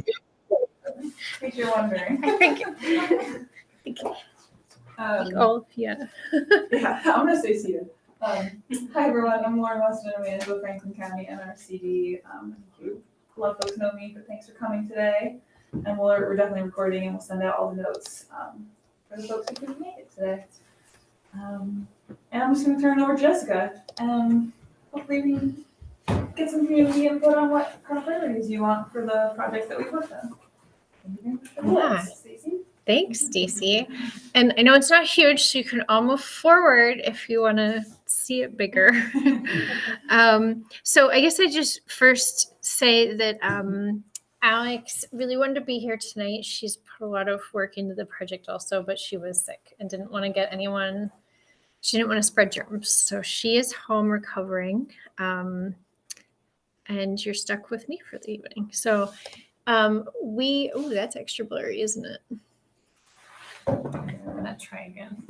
case you're wondering. I think yeah. Yeah, I'm gonna stay seated. Hi everyone, I'm Lauren Weston. I'm manager of Franklin County NRCD. Thank you. A lot of folks know me, but thanks for coming today. And we're definitely recording, and we'll send out all the notes for the folks who couldn't make it today. And I'm just gonna turn it over to Jessica, and hopefully we get some community input on what kind of priorities you want for the projects that we've worked on. Thank you very much. Yeah. Stacey. Thanks, Stacey. And I know it's not huge, so you can all move forward if you want to see it bigger. So I guess I just first say that Alex really wanted to be here tonight. She's put a lot of work into the project also, but she was sick and didn't want to get anyone, she didn't want to spread germs. So she is home recovering, and you're stuck with me for the evening. So that's extra blurry, isn't it? I'm gonna try again.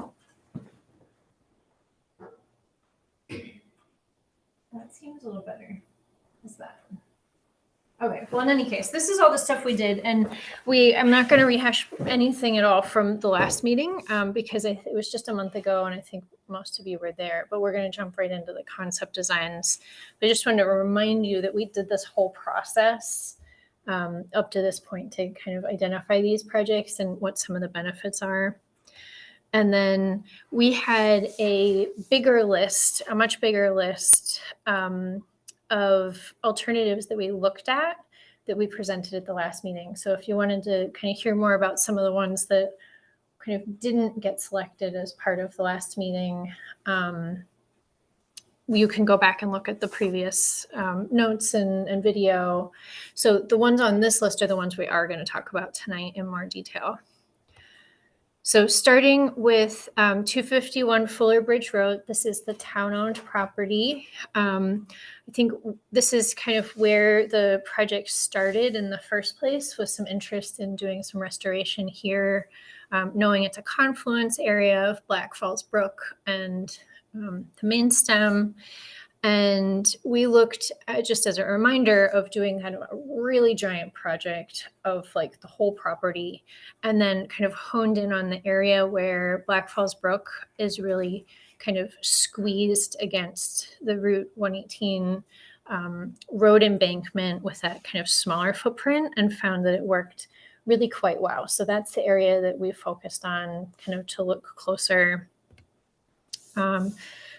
That seems a little better. Is that? Okay, well, in any case, this is all the stuff we did, and I'm not going to rehash anything at all from the last meeting because it was just a month ago, and I think most of you were there, but we're going to jump right into the concept designs. I just wanted to remind you that we did this whole process up to this point to kind of identify these projects and what some of the benefits are. And then we had a much bigger list of alternatives that we looked at that we presented at the last meeting. So if you wanted to kind of hear more about some of the ones that kind of didn't get selected as part of the last meeting, you can go back and look at the previous notes and video. So the ones on this list are the ones we are going to talk about tonight in more detail. So starting with 251 Fuller Bridge Road, this is the town-owned property. I think this is kind of where the project started in the first place, with some interest in doing some restoration here, knowing it's a confluence area of Black Falls Brook and the main stem. And we looked at, just as a reminder, of doing kind of a really giant project of like the whole property, and then kind of honed in on the area where Black Falls Brook is really kind of squeezed against the Route 118 road embankment with that kind of smaller footprint, and found that it worked really quite well. So that's the area that we focused on kind of to look closer.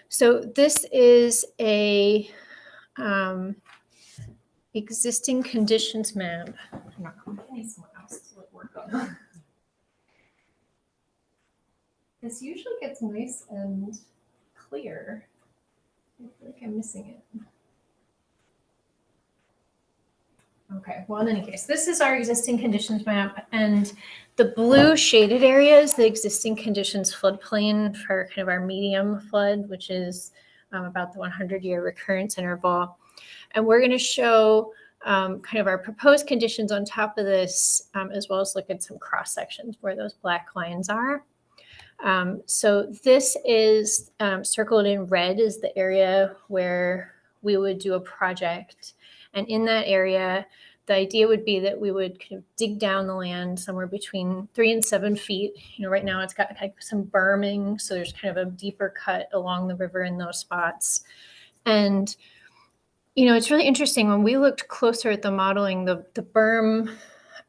So this is a existing conditions map. I need someone else to work on that. This usually gets nice and clear. I feel like I'm missing it. Okay, well, in any case, this is our existing conditions map, and the blue shaded area is the existing conditions floodplain for kind of our medium flood, which is about the 100-year recurrence interval. And we're going to show kind of our proposed conditions on top of this, as well as look at some cross sections where those black lines are. So this is circled in red is the area where we would do a project. And in that area, the idea would be that we would kind of dig down the land somewhere between 3 and 7 feet. You know, right now it's got kind of some berming, so there's kind of a deeper cut along the river in those spots. And, you know, it's really interesting. When we looked closer at the modeling, the berm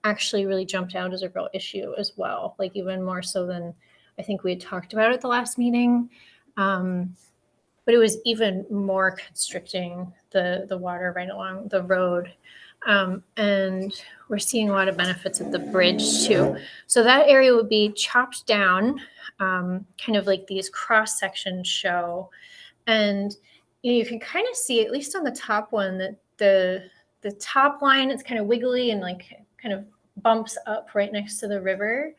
actually really jumped out as a real issue as well, like even more so than I think we had talked about at the last meeting. But it was even more constricting the water right along the road. And we're seeing a lot of benefits at the bridge too. So that area would be chopped down, kind of like these cross sections show. And you can kind of see, at least on the top one, that the top line is kind of wiggly and like kind of bumps up right next to the river,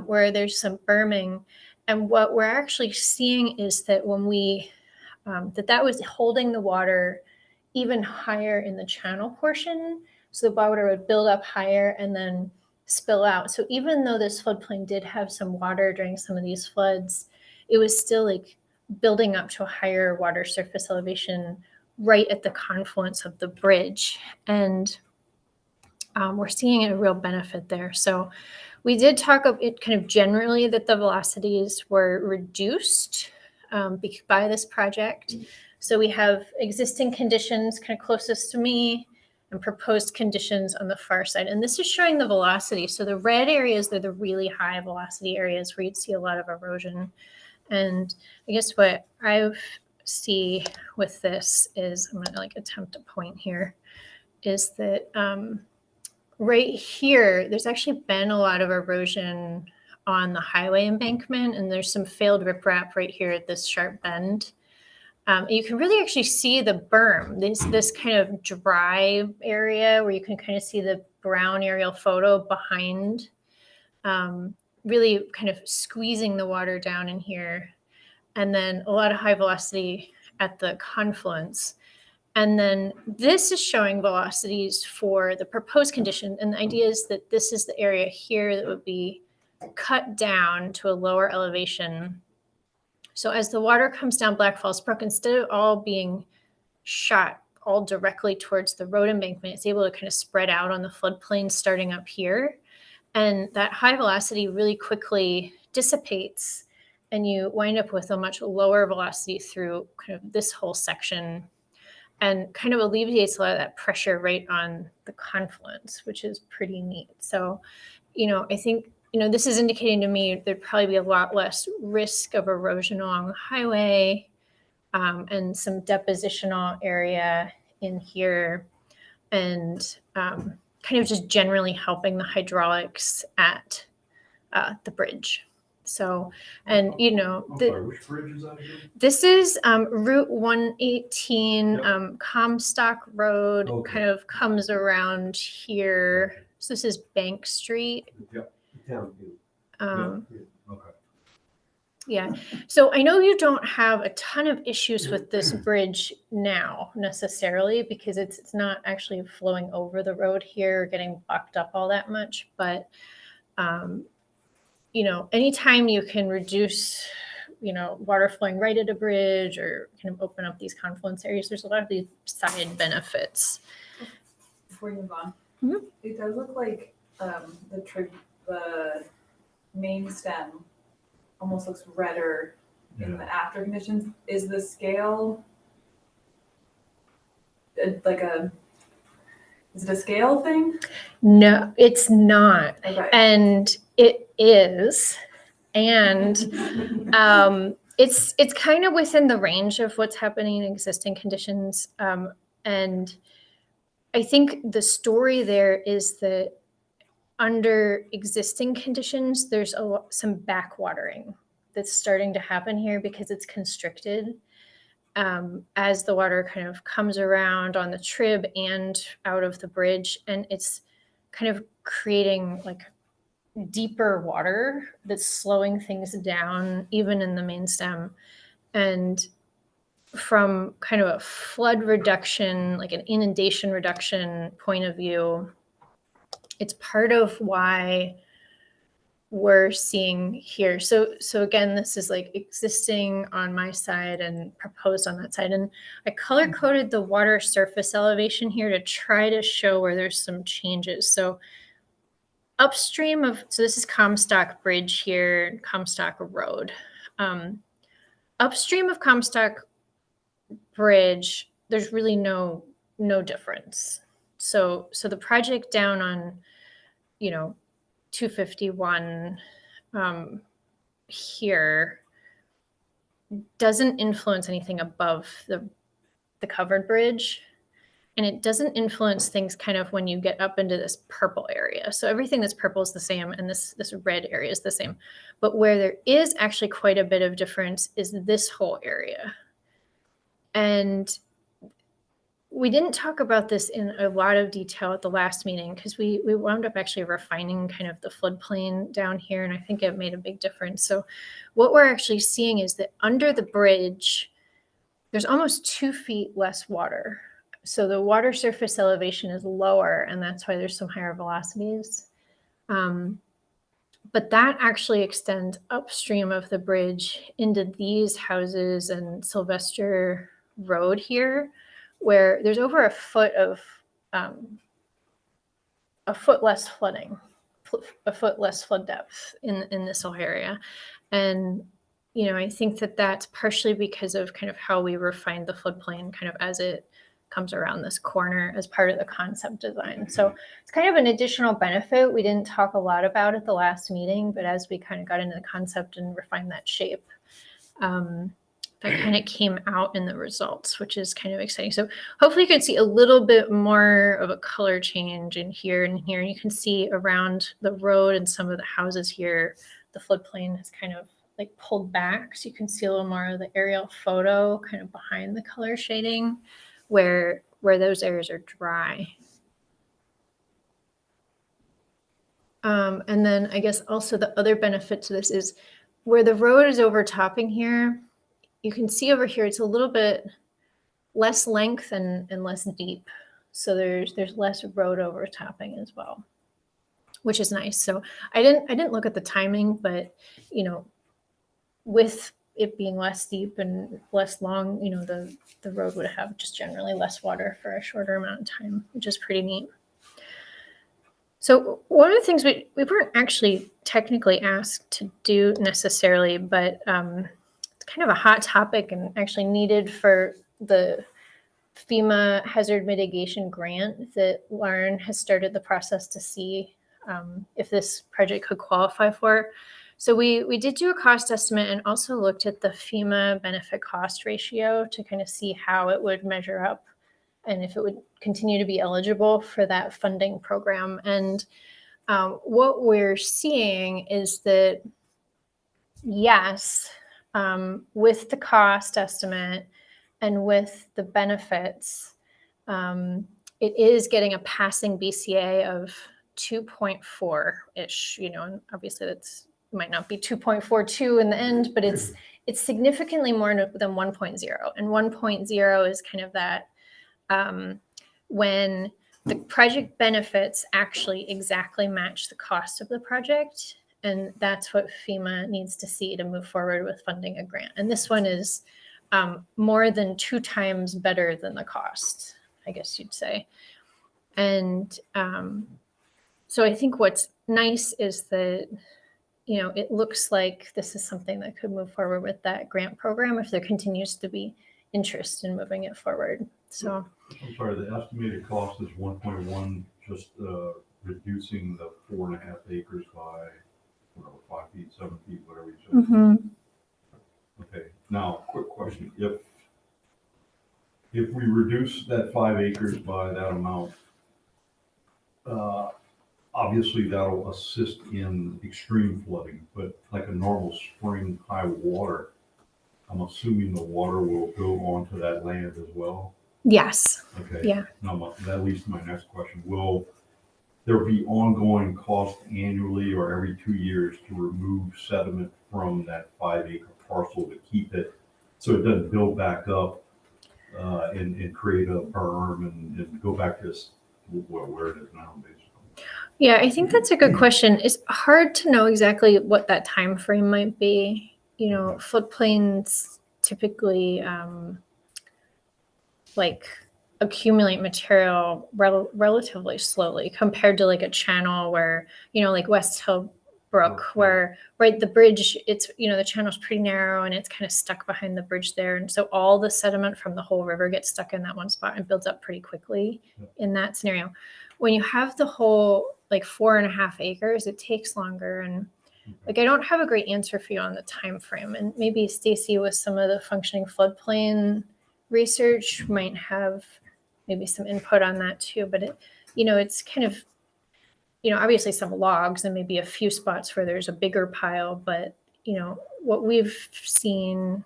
where there's some berming. And what we're actually seeing is that when we that was holding the water even higher in the channel portion. So the water would build up higher and then spill out. So even though this floodplain did have some water during some of these floods, it was still like building up to a higher water surface elevation right at the confluence of the bridge. And we're seeing a real benefit there. So we did talk of it kind of generally that the velocities were reduced by this project. So we have existing conditions kind of closest to me and proposed conditions on the far side. And this is showing the velocity. So the red areas, they're the really high velocity areas where you'd see a lot of erosion. And I guess what I see with this is, I'm gonna like attempt a point here, is that right here, there's actually been a lot of erosion on the highway embankment, and there's some failed riprap right here at this sharp bend. You can really actually see the berm, this kind of dry area where you can kind of see the brown aerial photo behind, really kind of squeezing the water down in here. And then a lot of high velocity at the confluence. And then this is showing velocities for the proposed condition. And the idea is that this is the area here that would be cut down to a lower elevation. So as the water comes down Black Falls Brook, instead of all being shot all directly towards the road embankment, it's able to kind of spread out on the floodplain starting up here. And that high velocity really quickly dissipates, and you wind up with a much lower velocity through kind of this whole section, and kind of alleviates a lot of that pressure right on the confluence, which is pretty neat. So, I think, this is indicating to me there'd probably be a lot less risk of erosion along the highway, and some depositional area in here, and kind of just generally helping the hydraulics at the bridge. So, and sorry, which bridge is that again? this is Route 118, Yep. Comstock Road, Okay. kind of comes around here. Okay. So this is Bank Street. Yep. Town view. Okay. Yeah. So I know you don't have a ton of issues with this bridge now necessarily, because it's not actually flowing over the road here, or getting bucked up all that much. But anytime you can reduce, water flowing right at a bridge, or kind of open up these confluence areas, there's a lot of these side benefits. Before you move on, Mhm. it does look like the main stem almost looks redder in the after conditions. Is the scale is it a scale thing? No, it's not. Okay. And it is. And it's kind of within the range of what's happening in existing conditions. And I think the story there is that under existing conditions, there's some backwatering that's starting to happen here because it's constricted. As the water kind of comes around on the trib and out of the bridge, and it's kind of creating like deeper water that's slowing things down even in the main stem. And from kind of a flood reduction, like an inundation reduction point of view, it's part of why we're seeing here. So again, this is like existing on my side and proposed on that side. And I color coded the water surface elevation here to try to show where there's some changes. So upstream so this is Comstock Bridge here, Comstock Road. Upstream of Comstock Bridge, there's really no difference. So the project down on, 251 here doesn't influence anything above the covered bridge, and it doesn't influence things kind of when you get up into this purple area. So everything that's purple is the same, and this red area is the same. But where there is actually quite a bit of difference is this whole area. And we didn't talk about this in a lot of detail at the last meeting, because we wound up actually refining kind of the floodplain down here, and I think it made a big difference. So what we're actually seeing is that under the bridge, there's almost 2 feet less water. So the water surface elevation is lower, and that's why there's some higher velocities. But that actually extends upstream of the bridge into these houses and Sylvester Road here, where there's over a foot of a foot less flooding, a foot less flood depth in this whole area. And, you know, I think that that's partially because of kind of how we refined the floodplain kind of as it comes around this corner as part of the concept design. So it's kind of an additional benefit we didn't talk a lot about at the last meeting, but as we kind of got into the concept and refined that shape, that kind of came out in the results, which is kind of exciting. So hopefully you can see a little bit more of a color change in here and here. And you can see around the road and some of the houses here, the floodplain has kind of like pulled back. So you can see a little more of the aerial photo kind of behind the color shading where those areas are dry. And then I guess also the other benefit to this is where the road is overtopping here, you can see over here, it's a little bit less length and less deep. So there's less road overtopping as well, which is nice. So I didn't look at the timing, but you know, with it being less deep and less long, you know, the road would have just generally less water for a shorter amount of time, which is pretty neat. So one of the things we weren't actually technically asked to do necessarily, but it's kind of a hot topic and actually needed for the FEMA hazard mitigation grant that Lauren has started the process to see if this project could qualify for. So we did do a cost estimate and also looked at the FEMA benefit cost ratio to kind of see how it would measure up and if it would continue to be eligible for that funding program. And what we're seeing is that, yes, with the cost estimate and with the benefits, it is getting a passing BCA of 2.4-ish, you know, and obviously that's might not be 2.42 in the end, but it's significantly more than 1.0. And 1.0 is kind of that when the project benefits actually exactly match the cost of the project. And that's what FEMA needs to see to move forward with funding a grant. And this one is more than 2 times better than the cost, I guess you'd say. And so I think what's nice is that, you know, it looks like this is something that could move forward with that grant program if there continues to be interest in moving it forward. So I'm sorry, the estimated cost is 1.1, just reducing the 4.5 acres by, whatever, 5 feet, 7 feet, whatever you said. mm-hmm. Okay, now, quick question. If we reduce that 5 acres by that amount, obviously that'll assist in extreme flooding, but like a normal spring high water, I'm assuming the water will go onto that land as well. Yes. Okay. Yeah. Now, that leads to my next question. Will there be ongoing cost annually or every 2 years to remove sediment from that 5-acre parcel to keep it so it doesn't build back up and create a berm and go back to this, well, where it is now, basically? Yeah, I think that's a good question. It's hard to know exactly what that time frame might be. You know, floodplains typically like accumulate material relatively slowly compared to like a channel where, you know, like West Hill Brook, where right the bridge, it's, you know, the channel's pretty narrow and it's kind of stuck behind the bridge there, and so all the sediment from the whole river gets stuck in that one spot and builds up pretty quickly in that scenario. When you have the whole like 4.5 acres, it takes longer. And like I don't have a great answer for you on the time frame, and maybe Stacy with some of the functioning floodplain research might have maybe some input on that too. But it, you know, it's kind of, you know, obviously some logs and maybe a few spots where there's a bigger pile, but you know, what we've seen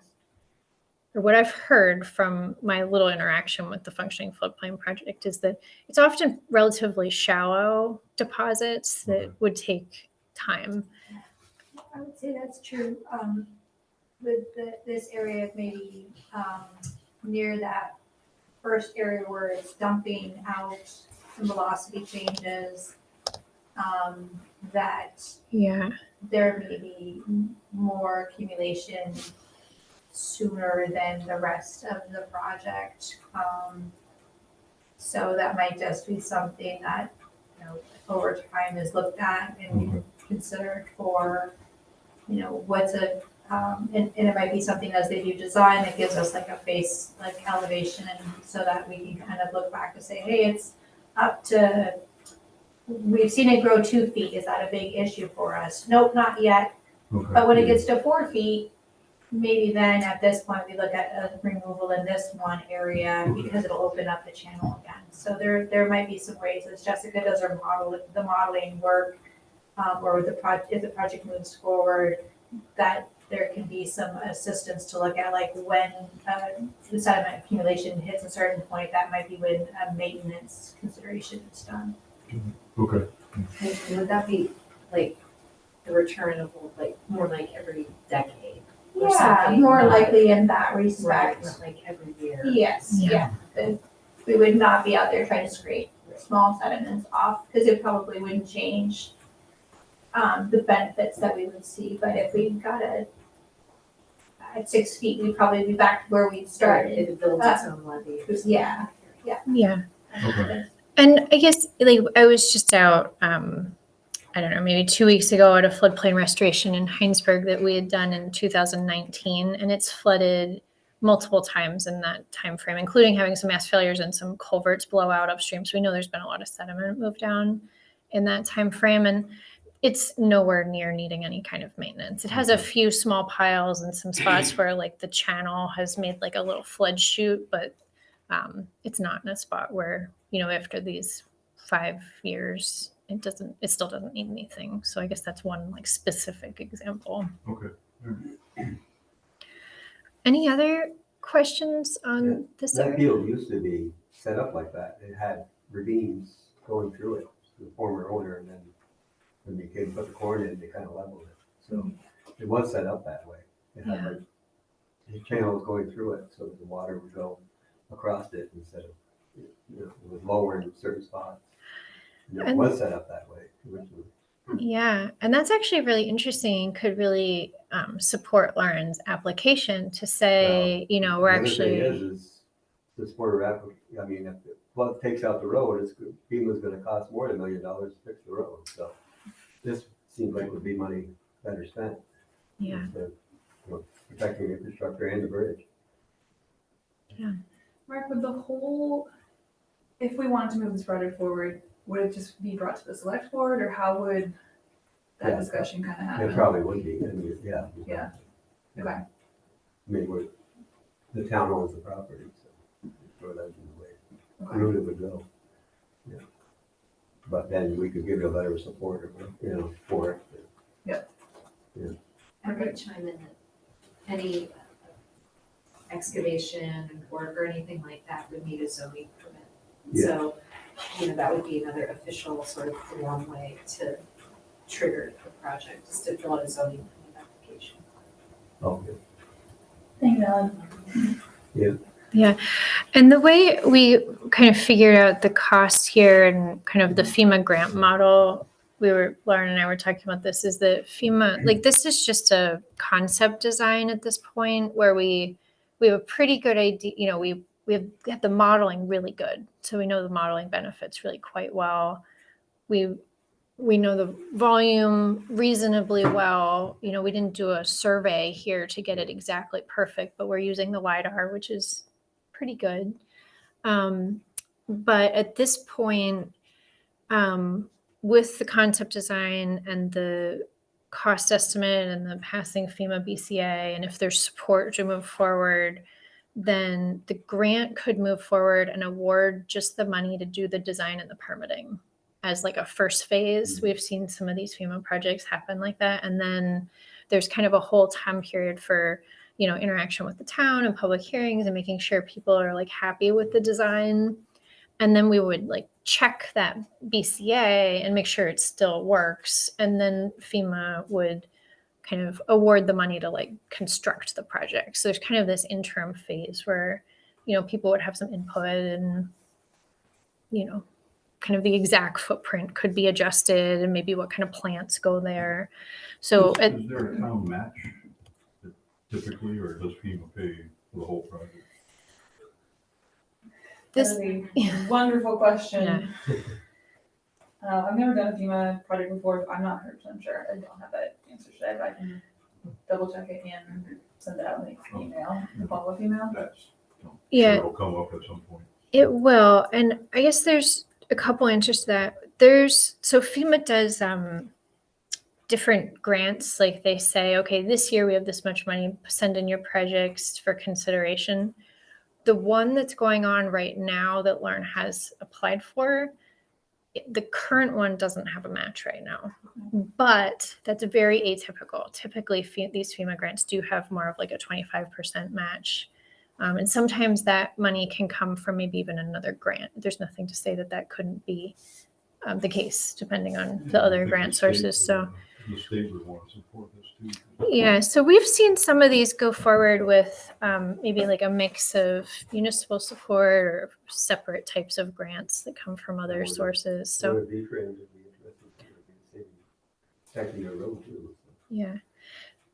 or what I've heard from my little interaction with the functioning floodplain project is that it's often relatively shallow deposits that would take time. I would say that's true. With this area, maybe near that first area where it's dumping out, some velocity changes, that there may be more accumulation sooner than the rest of the project. So that might just be something that, you know, over time is looked at and considered for, you know, what's a, and it might be something as they do design that gives us like a face, like elevation, so that we can kind of look back to say, hey, it's up to, we've seen it grow 2 feet, is that a big issue for us? Nope, not yet, Okay. but when it gets to 4 feet, maybe then at this point, we look at a removal in this one area because it'll open up the channel again. So there might be some ways, as Jessica does her the modeling work, or if the project moves forward, that there can be some assistance to look at, like when the sediment accumulation hits a certain point, that might be when a maintenance consideration is done. Okay. And would that be like the return of like more like every decade? Or Yeah, something, more not- likely in that Right, respect. not like every year. Yes, Yeah. yeah. We would not be out there trying to scrape small sediments off, because it probably wouldn't change the benefits that we would see. But if we got at 6 feet, we'd probably be back to where we If started. it builds its own levee. or something. Yeah. Yeah. Okay. And I guess like I was just out, I don't know, maybe 2 weeks ago at a floodplain restoration in Heinsberg that we had done in 2019, and it's flooded multiple times in that time frame, including having some mass failures and some culverts blow out upstream. So we know there's been a lot of sediment moved down in that time frame, and it's nowhere near needing any kind of maintenance. It has a few small piles and some spots where like the channel has made like a little flood chute, but it's not in a spot where, you know, after these 5 years, it still doesn't need anything. So I guess that's one like specific example. Okay. Any other questions on this That area? field used to be set up like that. It had ravines going through it, the former owner, and then when they came to put the corn in, they kind of leveled it. So it was set up that way. It had like the channels going through it, so the water would go across it instead of, you know, it was lower in certain spots. And it And- was set up that way originally. Yeah, and that's actually really interesting. Could really support Lauren's application to say, you know, we're The other thing actually. is the sport of I mean, if the flood takes out the road, FEMA's gonna cost more than $1 million to fix the road, so this seems like would be money better spent. Yeah. instead of, you know, protecting the infrastructure and the bridge. Mark, would the whole, if we wanted to move this project forward, would it just be brought to the select board, or how would that Yeah. discussion kind of It happen? probably would be, I mean, yeah. Yeah. Okay. I mean, the town owns the property, so throw that in the way, Okay. route it would go. Yeah. But then we could give you a letter of support, or, you know, for it. I would chime in that any excavation work or anything like that would need a zoning permit. Yeah. So, you know, that would be another official sort of long way to trigger the project, is to fill out a zoning permit application. Okay. Thank you, Ellen. And the way we kind of figured out the cost here and kind of the FEMA grant model, Lauren and I were talking about this, is that FEMA, like this is just a concept design at this point where we have a pretty good idea, you know, we have the modeling really good. So we know the modeling benefits really quite well. We know the volume reasonably well. You know, we didn't do a survey here to get it exactly perfect, but we're using the LiDAR, which is pretty good. But at this point, with the concept design and the cost estimate and the passing FEMA BCA, and if there's support to move forward, then the grant could move forward and award just the money to do the design and the permitting as like a first phase. We've seen some of these FEMA projects happen like that. And then there's kind of a whole time period for, you know, interaction with the town and public hearings and making sure people are like happy with the design. And then we would like check that BCA and make sure it still works. And then FEMA would kind of award the money to like construct the project. So there's kind of this interim phase where, you know, people would have some input and, you know, kind of the exact footprint could be adjusted and maybe what kind of plants go there. So Is there a town match typically, or does FEMA pay for the whole project? this, That is a wonderful question. I've never done a FEMA project before, so I'm not 100% sure. I don't have that answer today, but I can double check it and send it out in the email, the follow-up email. That's, Yeah. sure it'll come up at some point. It will, and I guess there's a couple answers to that. So FEMA does different grants, like they say, okay, this year we have this much money, send in your projects for consideration. The one that's going on right now that Lauren has applied for, the current one doesn't have a match right now, but that's very atypical. Typically, these FEMA grants do have more of like a 25% match. And sometimes that money can come from maybe even another grant. There's nothing to say that that couldn't be the case, depending on the I other think grant the state sources. would, So the state would want to support this too. yeah, so we've seen some of these go forward with maybe like a mix of municipal support or separate types of grants that come from other sources. So One of the trends would be interesting to the city, protecting their road too. yeah.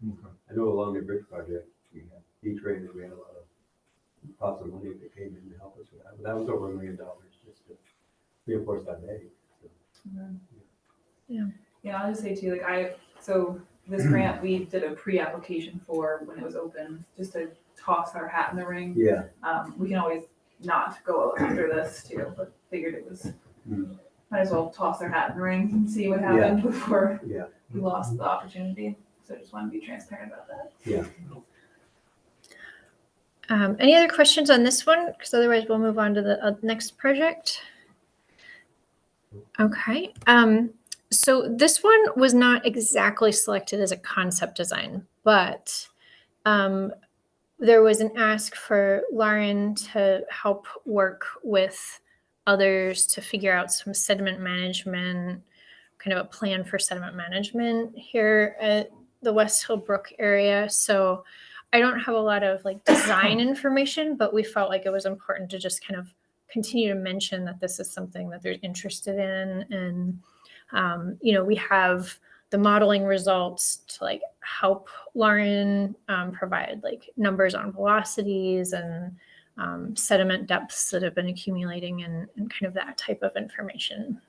Okay. I know along the bridge project, we had D-train, we had a lot of possible money that came in to help us with that, but that was over $1 million just to reinforce that bay. So, Yeah, I'll just say too, so this grant, we did a pre-application for when it was open, just to toss our hat in the ring. yeah, We can always not go after this too, but figured it was, Mm. might as well toss our hat in the ring and see what happened before yeah, we lost the opportunity. So I just want to be transparent about that. yeah. Any other questions on this one? Because otherwise we'll move on to the next project. Okay. So this one was not exactly selected as a concept design, but there was an ask for Lauren to help work with others to figure out some sediment management, kind of a plan for sediment management here at the West Hill Brook area. So I don't have a lot of like design information, but we felt like it was important to just kind of continue to mention that this is something that they're interested in. And, we have the modeling results to like help Lauren provide like numbers on velocities and sediment depths that have been accumulating and kind of that type of information.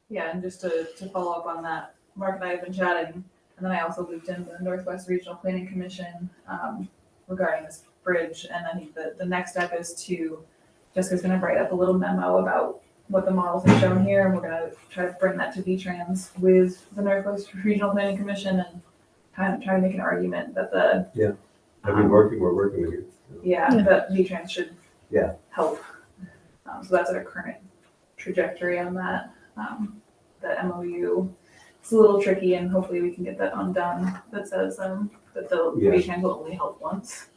Yeah, and just to follow up on that, Mark and I have been chatting, and then I also looped in the Northwest Regional Planning Commission regarding this bridge. And I think the next step is Jessica's gonna write up a little memo about what the models have shown here, and we're gonna try to bring that to VTrans with the Northwest Regional Planning Commission and kind of try to make an argument that We're working with you. So. that VTrans should Yeah. help. So that's our current trajectory on that. The MOU, it's a little tricky, and hopefully we can get that undone. That says that the VTrans will only help once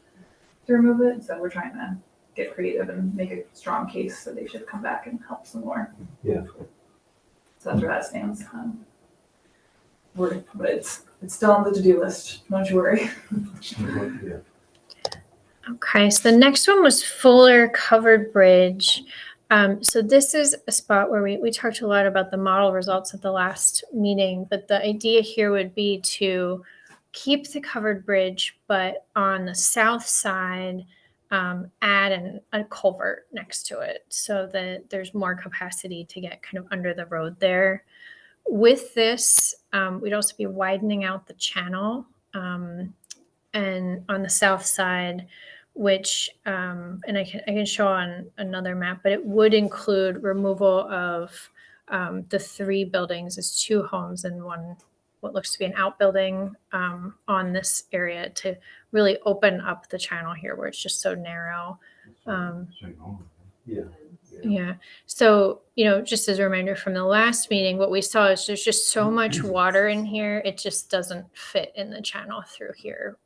to remove it. So we're trying to get creative and make a strong case that they should come back and help some more. Yeah. So that's where that stands. But it's still on the to-do list. Don't you worry. Yeah. Okay, so the next one was Fuller Covered Bridge. So this is a spot where we talked a lot about the model results at the last meeting, but the idea here would be to keep the covered bridge, but on the south side, add a culvert next to it so that there's more capacity to get kind of under the road there. With this, we'd also be widening out the channel and on the south side, which and I can show on another map, but it would include removal of the 3 buildings as 2 homes and one what looks to be an outbuilding on this area to really open up the channel here where it's just so narrow. Yeah. Yeah. So, just as a reminder from the last meeting, what we saw is there's just so much water in here. It just doesn't fit in the channel through here.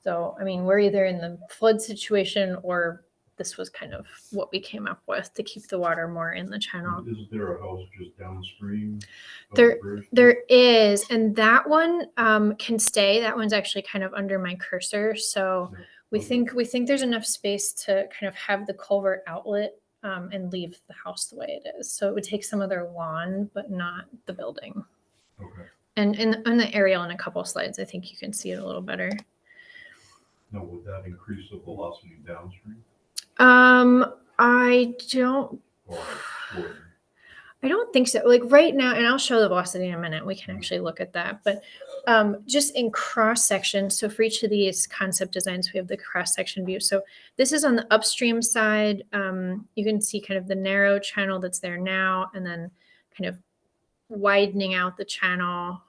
So, I mean, we're either in the flood situation or this was kind of what we came up with to keep the water more in the channel. Is there a house just downstream? There is, and that one can stay. That one's actually kind of under my cursor. So we think there's enough space to kind of have the culvert outlet and leave the house the way it is. So it would take some of their lawn, but not the building. Okay. And in the aerial in a couple of slides, I think you can see it a little better. Now, would that increase the velocity downstream? I don't. Or would? I don't think so. Like right now, and I'll show the velocity in a minute. We can actually look at that. But just in cross section, so for each of these concept designs, we have the cross section view. So this is on the upstream side. You can see kind of the narrow channel that's there now, and then kind of widening out the channel,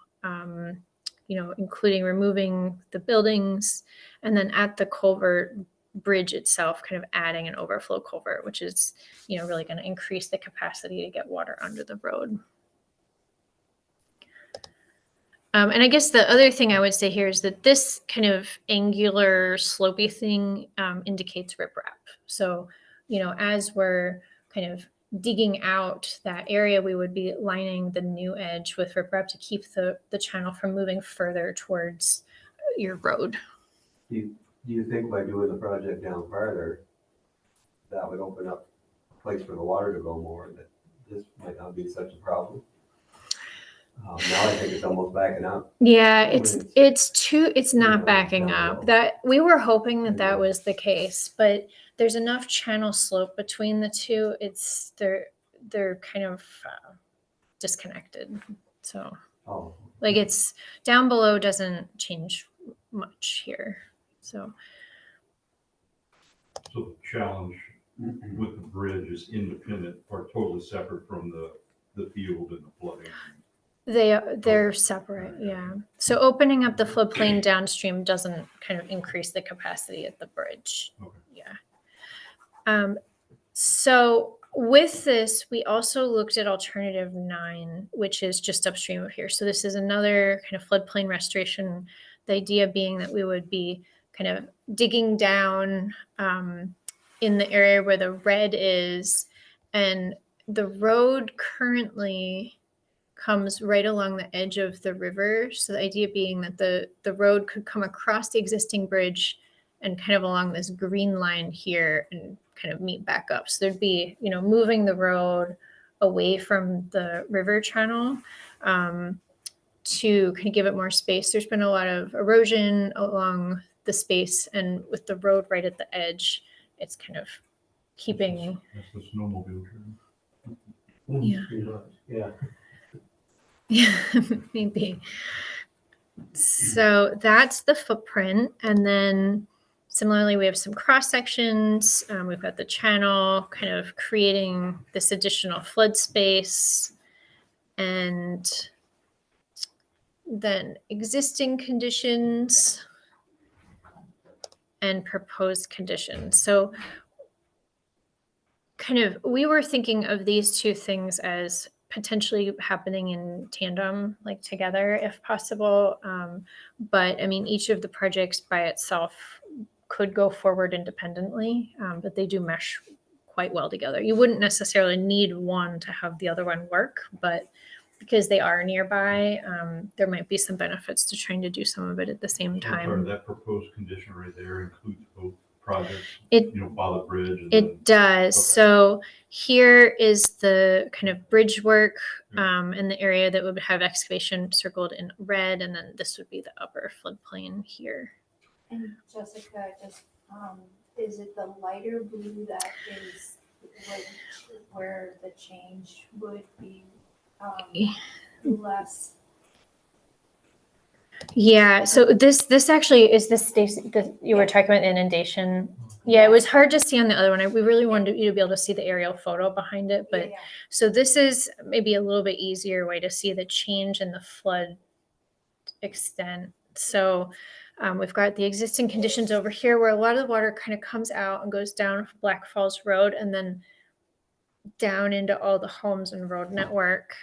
including removing the buildings, and then at the culvert bridge itself, kind of adding an overflow culvert, which is, really going to increase the capacity to get water under the road. And I guess the other thing I would say here is that this kind of angular slopey thing indicates riprap. So, as we're kind of digging out that area, we would be lining the new edge with riprap to keep the channel from moving further towards your road. Do you think by doing the project down farther, that would open up a place for the water to go more, that this might not be such a problem? Now I think it's almost backing up. Yeah, When it's not backing down up. low. That we were hoping that Yeah. was the case, but there's enough channel slope between the two. They're kind of disconnected. So Oh, like it's down below doesn't change much here. So So the challenge with the bridge is independent or totally separate from the field and the flooding. they're separate, yeah. So opening up the floodplain downstream doesn't kind of increase the capacity at the bridge. Okay. Yeah. So with this, we also looked at alternative 9, which is just upstream of here. So this is another kind of floodplain restoration. The idea being that we would be kind of digging down in the area where the red is, and the road currently comes right along the edge of the river. So the idea being that the road could come across the existing bridge and kind of along this green line here and kind of meet back up. So there'd be, moving the road away from the river channel to kind of give it more space. There's been a lot of erosion along the space, and with the road right at the edge, it's kind of keeping. That's the snowmobile trail. Yeah. pretty much, yeah. Yeah, maybe. So that's the footprint. And then similarly, we have some cross sections. We've got the channel kind of creating this additional flood space. And then existing conditions and proposed conditions. So kind of, we were thinking of these two things as potentially happening in tandem, like together if possible. But I mean, each of the projects by itself could go forward independently, but they do mesh quite well together. You wouldn't necessarily need one to have the other one work, but because they are nearby, there might be some benefits to trying to do some of it at the same I'm sorry, time. that proposed condition right there includes both projects, It by the bridge. And then- It does. Okay. So here is the kind of bridge work Yeah. in the area that would have excavation circled in red, and then this would be the upper floodplain here. And Jessica, just, is it the lighter blue that is where the change would be, less? Yeah. So this actually is this Stacy that you were talking about inundation. Yeah, it was hard to see on the other one. We really wanted you to be able to see the aerial photo behind it, but Yeah. so this is maybe a little bit easier way to see the change in the flood extent. So we've got the existing conditions over here where a lot of the water kind of comes out and goes down Black Falls Road and then down into all the homes and road network.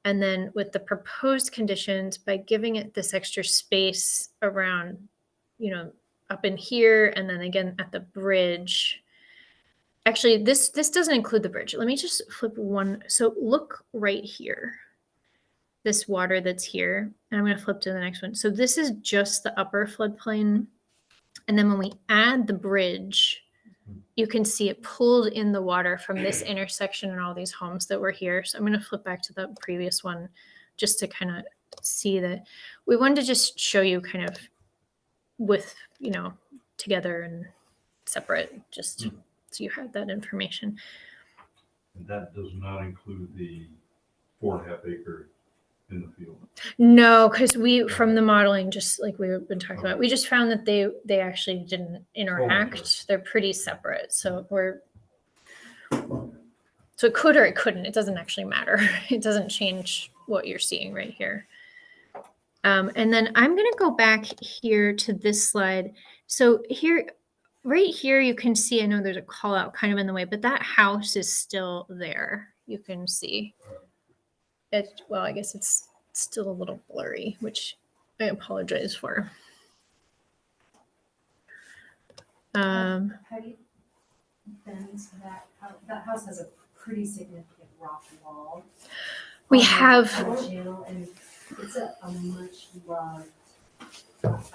And then with the proposed conditions, by giving it this extra space around, up in here and then again at the bridge. Actually, this doesn't include the bridge. Let me just flip one. So look right here. This water that's here. And I'm going to flip to the next one. So this is just the upper floodplain. And then when we add the bridge, you can see it pulled in the water from this intersection and all these homes that were here. So I'm going to flip back to the previous one just to kind of see that. We wanted to just show you kind of with, together and separate, just so you had that information. And that does not include the 4.5 acre in the field. No, because from the modeling, just like we've been talking about, we just found that they actually didn't interact. Okay. They're pretty separate. So so it could or it couldn't. It doesn't actually matter. It doesn't change what you're seeing right here. And then I'm going to go back here to this slide. So here, right here, you can see, I know there's a call out kind of in the way, but that house is still there. You can see it. Well, I guess it's still a little blurry, which I apologize for. How do you bend that? That house has a pretty significant rock wall. We on the have, channel, and it's a much loved.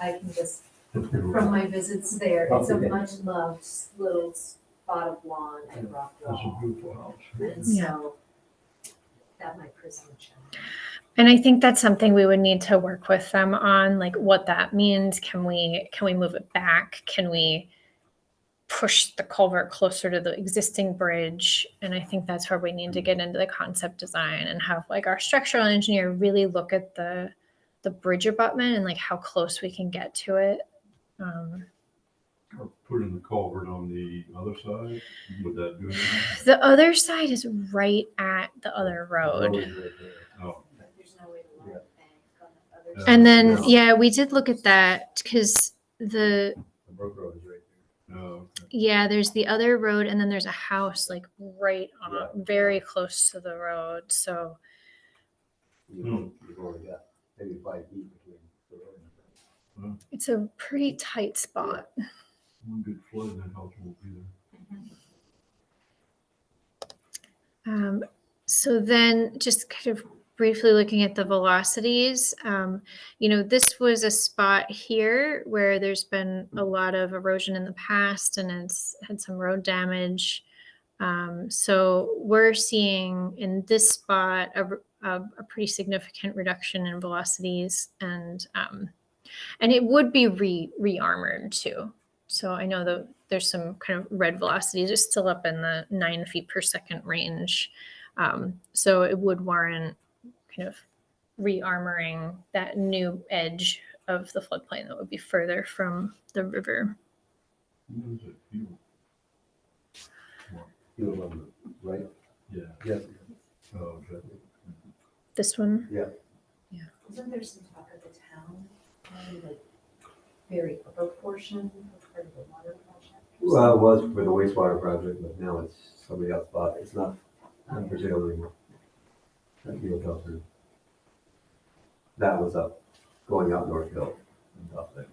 I can just from my visits there, it's a much loved little spot of lawn and rock That's a wall, beautiful house. and Yeah. so that might present a challenge. and I think that's something we would need to work with them on, like what that means. Can we move it back? Can we push the culvert closer to the existing bridge? And I think that's where we need to get into the concept design and have like our structural engineer really look at the bridge abutment and like how close we can get to it. Or put in the culvert on the other side, would that do anything? The other side is right at the other road. is right there. Oh, But there's no way to line a bank on the other And side. then, No. yeah, we did look at that because The Brook Road is right there. no, okay. yeah, there's the other road and then there's a house like right on, Yeah. very close to the road. So You've already got maybe 5 feet between the road and the. it's a pretty tight spot. One good flood and that house won't be there. So then just kind of briefly looking at the velocities, this was a spot here where there's been a lot of erosion in the past and it's had some road damage. So we're seeing in this spot a pretty significant reduction in velocities and it would be re-armored too. So I know that there's some kind of red velocities are still up in the 9 feet per second range. So it would warrant kind of re-armoring that new edge of the floodplain that would be further from the river. Who is it? Field? Field on the right? Yeah. Yes. Oh, okay. This one. Wasn't there some talk of the town, like very upper portion of part of the water project? Well, it was for the wastewater project, but now it's somebody else's spot. It's not for sale anymore. That field up there. That was up, going up North Hill and up there.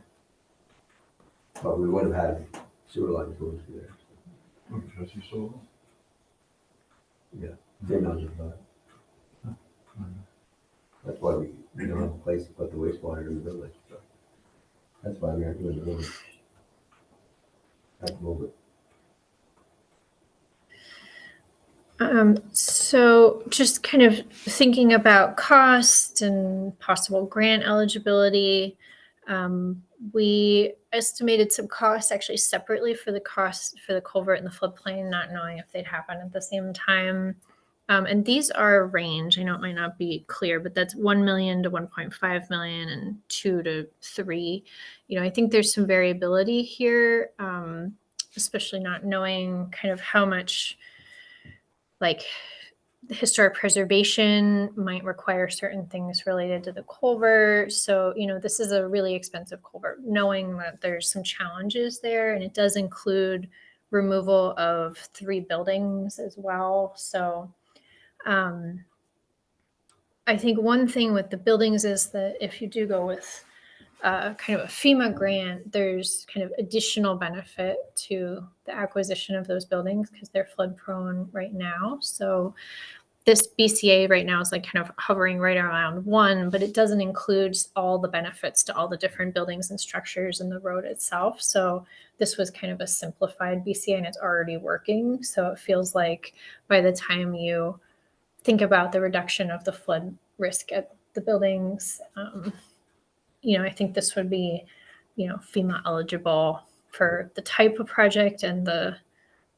But we would have had sewer lines going through there. Oh, Jesse Solar? Same on the side. That's why we don't have a place to put the wastewater in the village. That's why we aren't doing the village at the moment. So just kind of thinking about cost and possible grant eligibility, we estimated some costs actually separately for the cost for the culvert and the floodplain, not knowing if they'd happen at the same time. And these are a range. I know it might not be clear, but that's 1 million to 1.5 million and 2 to 3. I think there's some variability here, especially not knowing kind of how much like the historic preservation might require certain things related to the culvert. So, this is a really expensive culvert, knowing that there's some challenges there, and it does include removal of 3 buildings as well. So, I think one thing with the buildings is that if you do go with kind of a FEMA grant, there's kind of additional benefit to the acquisition of those buildings because they're flood prone right now. So this BCA right now is like kind of hovering right around 1, but it doesn't include all the benefits to all the different buildings and structures in the road itself. So this was kind of a simplified BCA and it's already working. So it feels like by the time you think about the reduction of the flood risk at the buildings, I think this would be, FEMA eligible for the type of project and the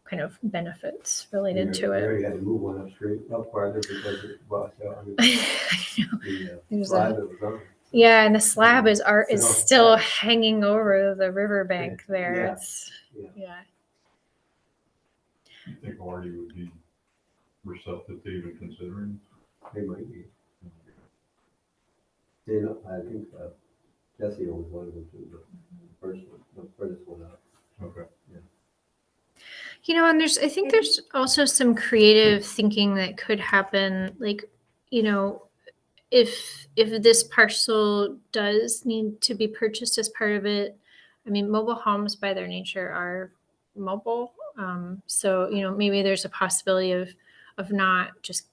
kind of benefits We related to it. already had to move one upstream, up farther because it washed out. I mean, I know. the There's slab that was on. Yeah, and the slab is So, still yeah. hanging over the riverbank there. Yeah. It's Yeah. yeah. You think Artie would be receptive to even considering? They might be. You know, I think Jesse owns one of them too, the first one, the furthest one up. Okay. You know, and I think there's also some creative thinking that could happen. Like, you know, if this parcel does need to be purchased as part of it, I mean, mobile homes by their nature are mobile. So, you know, maybe there's a possibility of not just,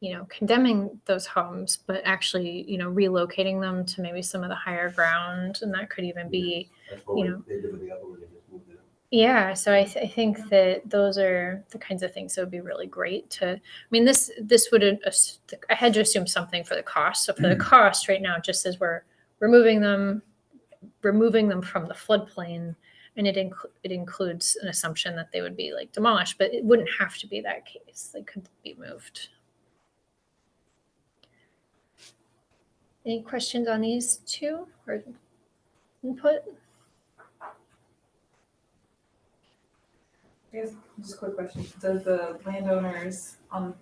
you know, condemning those homes, but actually, you know, relocating them to maybe some of the higher ground, and that could even be, That's what you know. they did with the other one, they just moved it up. Yeah, so I think that those are the kinds of things that would be really great to. I mean, this would I had to assume something for the cost. So for the cost right now, just as we're removing them from the floodplain, and it includes an assumption that they would be like demolished, but it wouldn't have to be that case. They could be moved. Any questions on these two or input? I guess just a quick question. Does the landowners on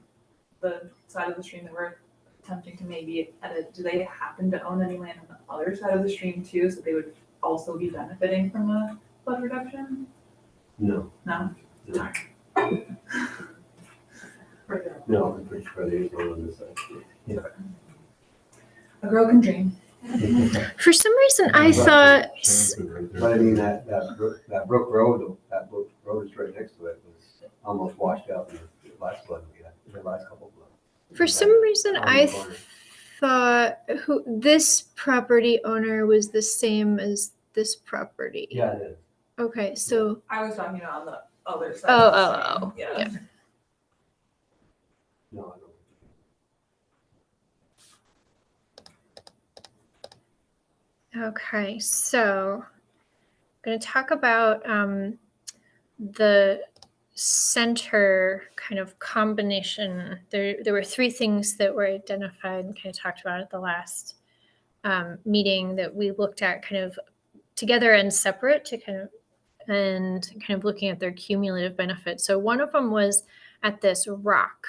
the side of the stream that we're attempting to maybe edit, do they happen to own any land on the other side of the stream too, so they would also be benefiting from a flood reduction? No, No? no, no, I'm pretty sure there is one on this side. A girl can dream. For some reason, I Right. thought. Right there. But I mean, that Brook Road, that Brook Road is right next to it, was almost washed out in the last flood we had, the last couple of floods. For some reason, I thought this property owner was the same as this property. Yeah, it is. Okay, so I was talking on the other side. Oh, of the oh, stream. oh, yeah. No, I don't. okay, so I'm going to talk about the center kind of combination. There were three things that were identified and kind of talked about at the last meeting that we looked at kind of together and separate to kind of looking at their cumulative benefits. So one of them was at this rock,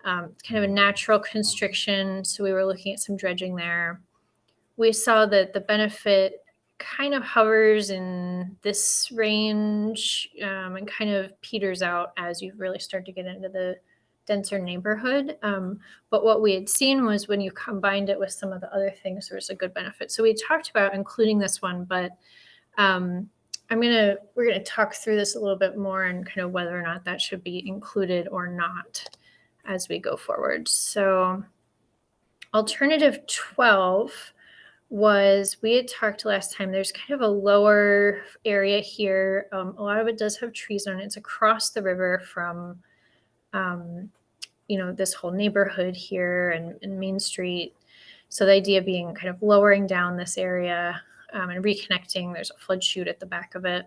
kind of a natural constriction. So we were looking at some dredging there. We saw that the benefit kind of hovers in this range and kind of peters out as you really start to get into the denser neighborhood. But what we had seen was when you combined it with some of the other things, there was a good benefit. So we talked about including this one, but we're gonna talk through this a little bit more and kind of whether or not that should be included or not as we go forward. So alternative 12 was, we had talked last time, there's kind of a lower area here. A lot of it does have trees on it. It's across the river from, this whole neighborhood here and Main Street. So the idea being kind of lowering down this area and reconnecting. There's a flood chute at the back of it.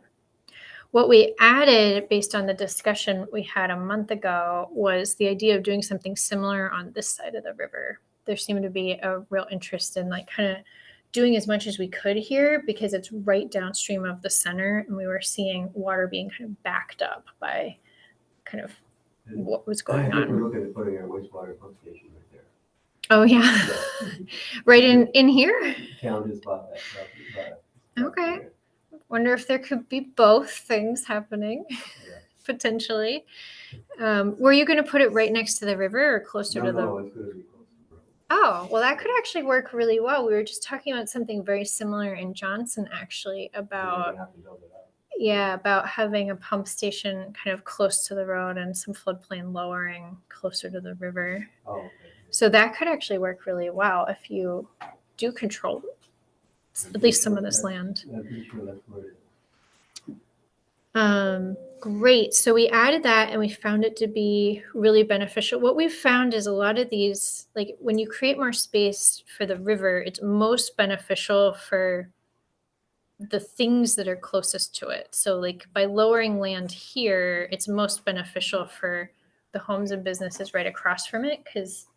What we added based on the discussion we had a month ago was the idea of doing something similar on this side of the river. There seemed to be a real interest in like kind of doing as much as we could here because it's right downstream of the center and we were seeing water being kind of backed up by kind of what was going I think we're on. looking at putting our wastewater pump station right there. Oh yeah, right in here. Town just bought that property. Okay. Wonder if there could be both things happening Yeah. potentially. Were you going to put it right next to the river or closer to the? No, it's gonna be close to the road. Oh, well, that could actually work really well. We were just talking about something very similar in Johnson, actually, We're about gonna have to build it up. about having a pump station kind of close to the road and some floodplain lowering closer to the river. Oh, okay. So that could actually work really well if you do control at least some of this land. I'm pretty sure that's where it is. Great. So we added that and we found it to be really beneficial. What we've found is a lot of these, like when you create more space for the river, it's most beneficial for the things that are closest to it. So like by lowering land here, it's most beneficial for the homes and businesses right across from it, because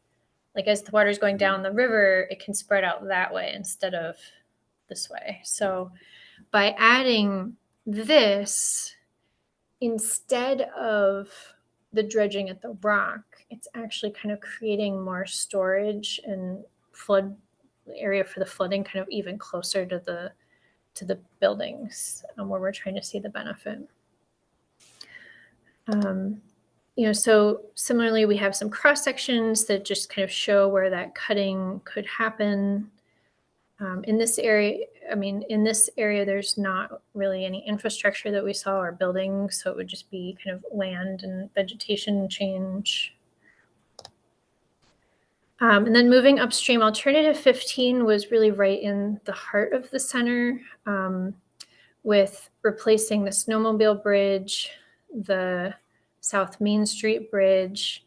like as the water's going down the river, it can spread out that way instead of this way. So by adding this instead of the dredging at the rock, it's actually kind of creating more storage and flood area for the flooding kind of even closer to the buildings, where we're trying to see the benefit. So similarly, we have some cross sections that just kind of show where that cutting could happen. In this area, there's not really any infrastructure that we saw or buildings, so it would just be kind of land and vegetation change. And then moving upstream, alternative 15 was really right in the heart of the center, with replacing the snowmobile bridge, the South Main Street bridge,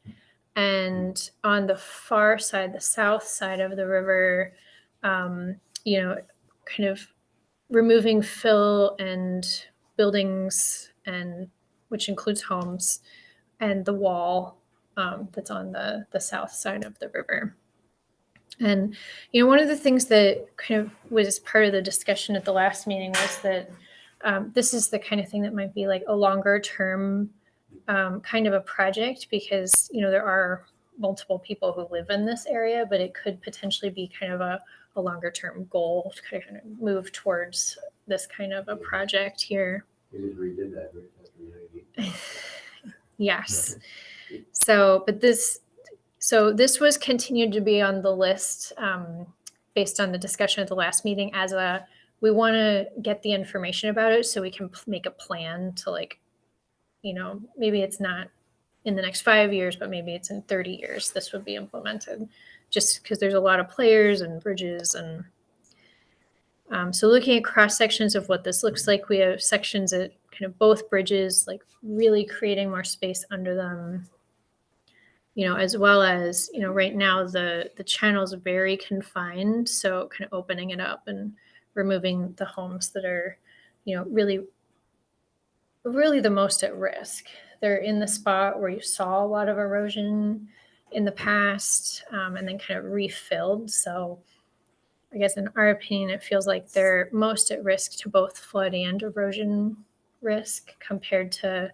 and on the far side, the south side of the river, kind of removing fill and buildings, and which includes homes, and the wall that's on the south side of the river. And, one of the things that kind of was part of the discussion at the last meeting was that this is the kind of thing that might be like a longer term kind of a project, because, there are multiple people who live in this area, but it could potentially be kind of a longer term goal to kind of move towards this kind of a project here. We just redid that, right? After 90. Yes. So this was continued to be on the list based on the discussion at the last meeting as we want to get the information about it so we can make a plan to maybe it's not in the next 5 years, but maybe it's in 30 years this would be implemented, just because there's a lot of players and bridges. And so looking at cross sections of what this looks like, we have sections at kind of both bridges, like really creating more space under them, as well as, right now the channel's very confined. So kind of opening it up and removing the homes that are, really the most at risk. They're in the spot where you saw a lot of erosion in the past, and then kind of refilled. So I guess in our opinion, it feels like they're most at risk to both flood and erosion risk compared to,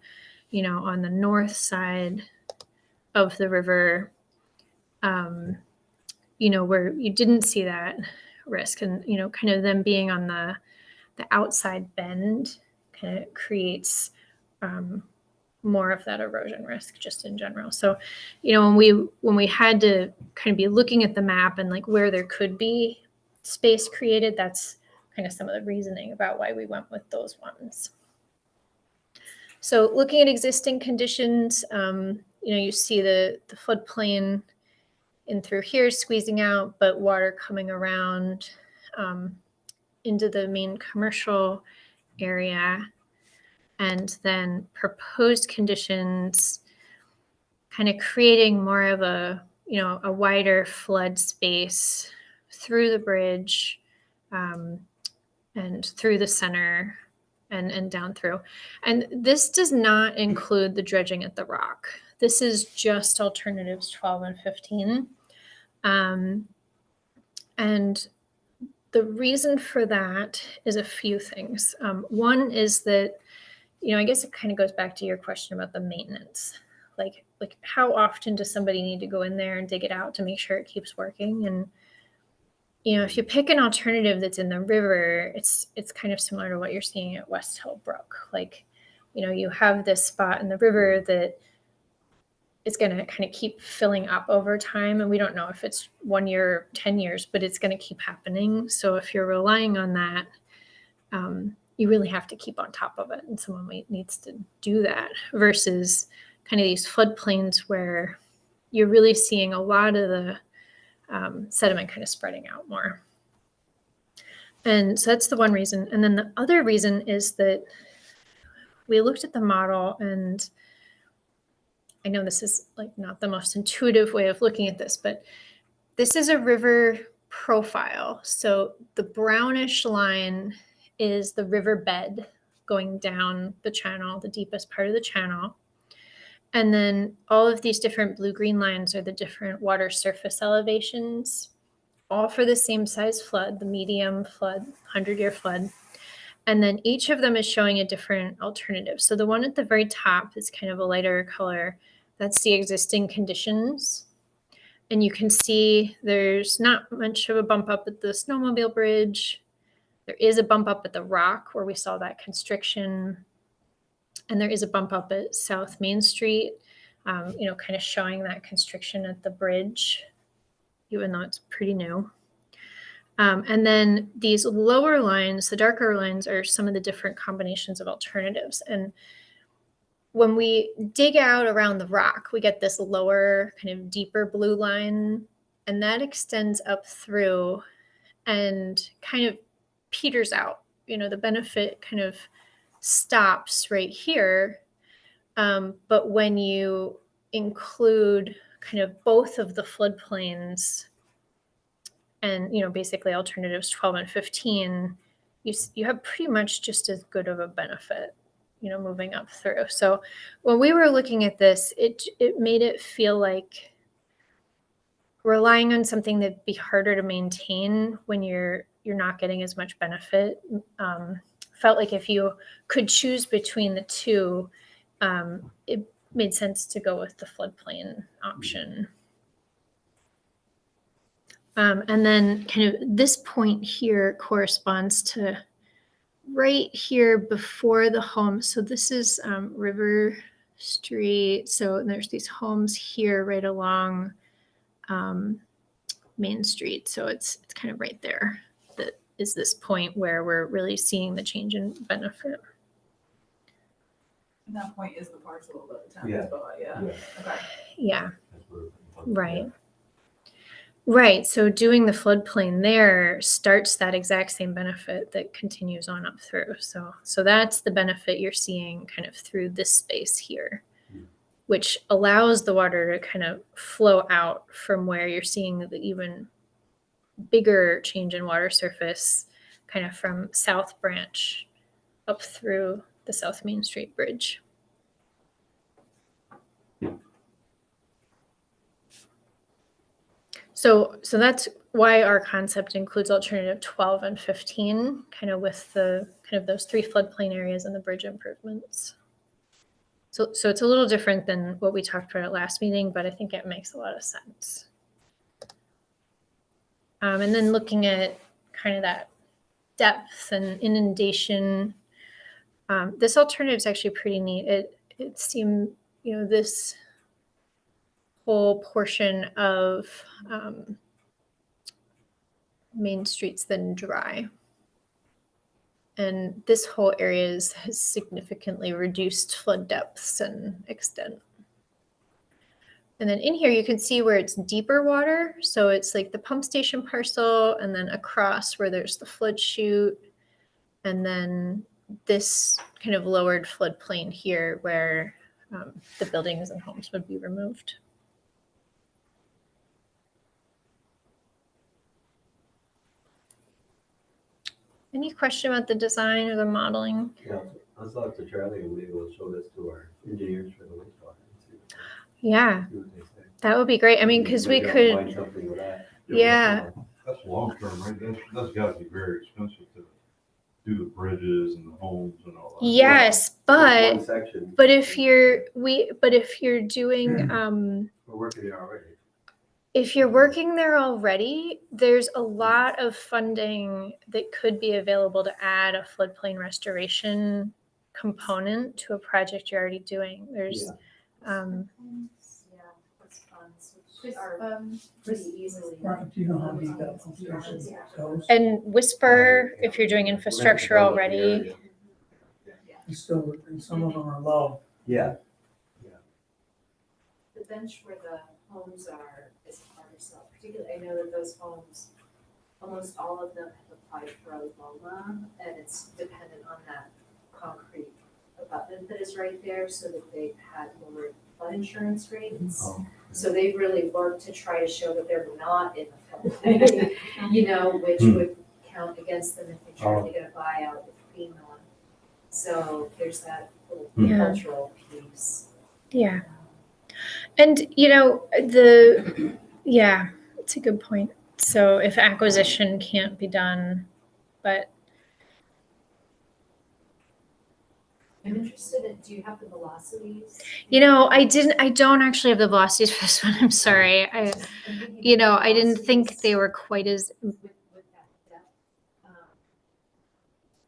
on the north side of the river, where you didn't see that risk. And, kind of them being on the outside bend kind of creates more of that erosion risk just in general. So, when we had to kind of be looking at the map and like where there could be space created, that's kind of some of the reasoning about why we went with those ones. So looking at existing conditions, you see the floodplain in through here squeezing out, but water coming around into the main commercial area. And then proposed conditions kind of creating more of a wider flood space through the bridge and through the center and down through. And this does not include the dredging at the rock. This is just alternatives 12 and 15. And the reason for that is a few things. One is that, I guess it kind of goes back to your question about the maintenance. Like how often does somebody need to go in there and dig it out to make sure it keeps working? And, if you pick an alternative that's in the river, it's kind of similar to what you're seeing at West Hill Brook. Like, you have this spot in the river that is going to kind of keep filling up over time. And we don't know if it's 1 year, or 10 years, but it's going to keep happening. So if you're relying on that, you really have to keep on top of it. And someone needs to do that versus kind of these floodplains where you're really seeing a lot of the sediment kind of spreading out more. And so that's the one reason. And then the other reason is that we looked at the model, and I know this is like not the most intuitive way of looking at this, but this is a river profile. So the brownish line is the riverbed going down the channel, the deepest part of the channel. And then all of these different blue-green lines are the different water surface elevations, all for the same size flood, the medium flood, 100-year flood. And then each of them is showing a different alternative. So the one at the very top is kind of a lighter color. That's the existing conditions. And you can see there's not much of a bump up at the snowmobile bridge. There is a bump up at the rock where we saw that constriction. And there is a bump up at South Main Street, kind of showing that constriction at the bridge, even though it's pretty new. And then these lower lines, the darker lines, are some of the different combinations of alternatives. And when we dig out around the rock, we get this lower, kind of deeper blue line, and that extends up through and kind of peters out. The benefit kind of stops right here. But when you include kind of both of the floodplains and, basically alternatives 12 and 15, you have pretty much just as good of a benefit, moving up through. So when we were looking at this, it made it feel like relying on something that'd be harder to maintain when you're not getting as much benefit. Felt like if you could choose between the two, it made sense to go with the floodplain option. And then kind of this point here corresponds to right here before the home. So this is River Street. So there's these homes here right along Main Street. So it's kind of right there. That is this point where we're really seeing the change in benefit. And that point is the parcel that the town Yeah. has bought, yeah. Yeah. Okay. Yeah, That's where- right. Right. So doing the floodplain there starts that exact same benefit that continues on up through. So that's the benefit you're seeing kind of through this space here, which allows the water to kind of flow out from where you're seeing the even bigger change in water surface, kind of from South Branch up through the South Main Street Bridge. So that's why our concept includes alternative 12 and 15, kind of with the kind of those three floodplain areas and the bridge improvements. So it's a little different than what we talked about at last meeting, but I think it makes a lot of sense. And then looking at kind of that depth and inundation, this alternative is actually pretty neat. It seemed, this whole portion of Main Street's then dry. And this whole area has significantly reduced flood depths and extent. And then in here, you can see where it's deeper water. So it's like the pump station parcel, and then across where there's the flood chute, and then this kind of lowered floodplain here where the buildings and homes would be removed. Any question about the design or the modeling? Yeah, I'll talk to Charlie and maybe we'll show this to our engineers for the wastewater. Yeah, See what they say. that would be great. I mean, because we Maybe I'll could, find something with that. yeah. That's long term, right? That's gotta be very expensive to do the bridges and the homes and all that. Yes, Just one but section. if you're doing We're working there already. if you're working there already, there's a lot of funding that could be available to add a floodplain restoration component to a project you're already doing. There's Yeah, that's fun. So are pretty easily. Right, do you know how deep that pump station goes? and Whisper if you're doing infrastructure already. It's still, and some of them are low. Yeah, The bench where the homes are is hard to sell, particularly, I know that those homes, almost all of them have applied for a LOMA, and it's dependent on that concrete abutment that is right there, so that they've had lower flood insurance rates. Oh. So they've really worked to try to show that they're not in the floodplain, which would count against them if they try to get a buyout with FEMA. So there's that little Yeah. cultural piece. Yeah. And, yeah, it's a good point. So if acquisition can't be done, but I'm interested in, do you have the velocities? I don't actually have the velocities for this one. I'm sorry. I'm thinking I didn't think velocities they were quite as, with that depth,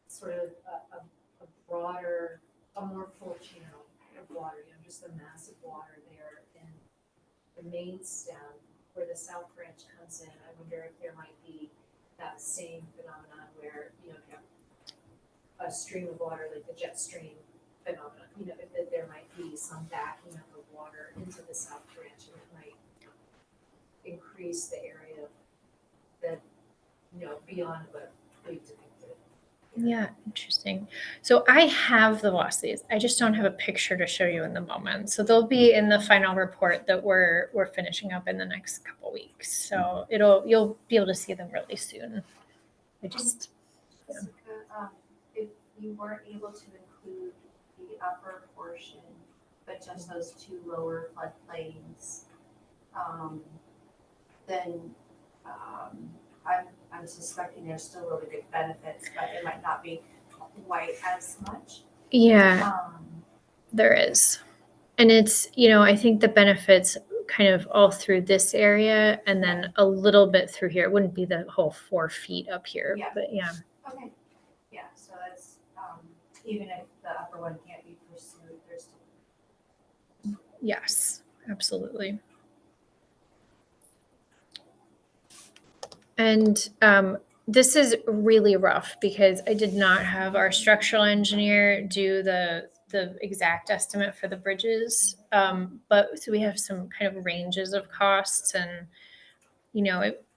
sort of a broader, a more full channel of water, just the massive water there in the main stem where the south branch comes in. I wonder if there might be that same phenomenon where, if you have a stream of water, like the jet stream phenomenon, if there might be some backing up of water into the south branch and it might increase the area that, beyond what we depicted. yeah, interesting. So I have the velocities. I just don't have a picture to show you in the moment. So they'll be in the final report that we're finishing up in the next couple weeks. So you'll be able to see them really soon. Jessica, if you weren't able to include the upper portion, but just those two lower floodplains, then I'm suspecting there's still really good benefits, but it might not be quite as much. Yeah, there is. And it's, I think the benefits kind of all through this area and then a little bit through here. It wouldn't be the whole 4 feet up here, Yeah. but yeah. Okay, yeah, so that's, even if the upper one can't be pursued, there's still. Yes, absolutely. And this is really rough because I did not have our structural engineer do the exact estimate for the bridges. But so we have some kind of ranges of costs and,